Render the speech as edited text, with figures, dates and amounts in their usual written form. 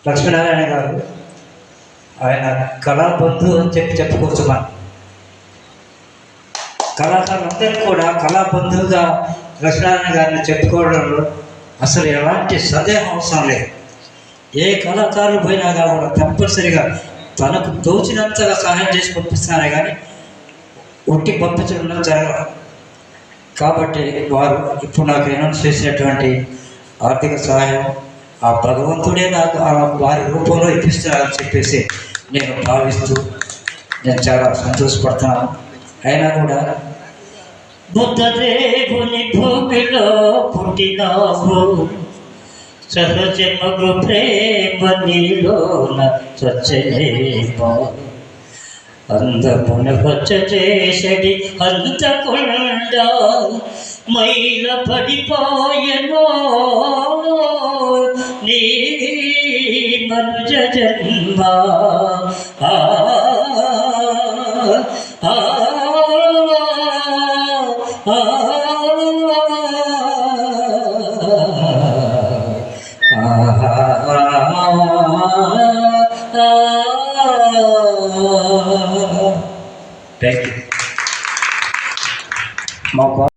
లక్ష్మీనారాయణ గారు ఆయన కళాబంధు అని చెప్పుకోవచ్చు. మనం కళాకారులందరూ కూడా కళాబంధువుగా లక్ష్మీనారాయణ గారిని చెప్పుకోవడంలో అసలు ఎలాంటి సందేహం అవసరం లేదు. ఏ కళాకారులు పోయినా కూడా తప్పనిసరిగా తనకు తోచినంతగా సహాయం చేసి పంపిస్తున్నారే కానీ ఒట్టి పంపించడం జరగదు. కాబట్టి వారు ఇప్పుడు నాకు అనౌన్స్ చేసినటువంటి ఆర్థిక సహాయం ఆ భగవంతుడే నాకు వారి రూపంలో ఇప్పిస్తున్నారని చెప్పేసి నేను భావిస్తూ నేను చాలా సంతోషపడుతున్నాను. అయినా కూడా బుద్ధదేవుని భూమిలో పుట్టినావు, సహజమగు ప్రేమ నీలోన స్వచ్ఛలేమో, అందమున వచ్చ చేసడి అంతకుండా మైల పడిపోయెనో నీ మనుజ జన్మ. Thank you.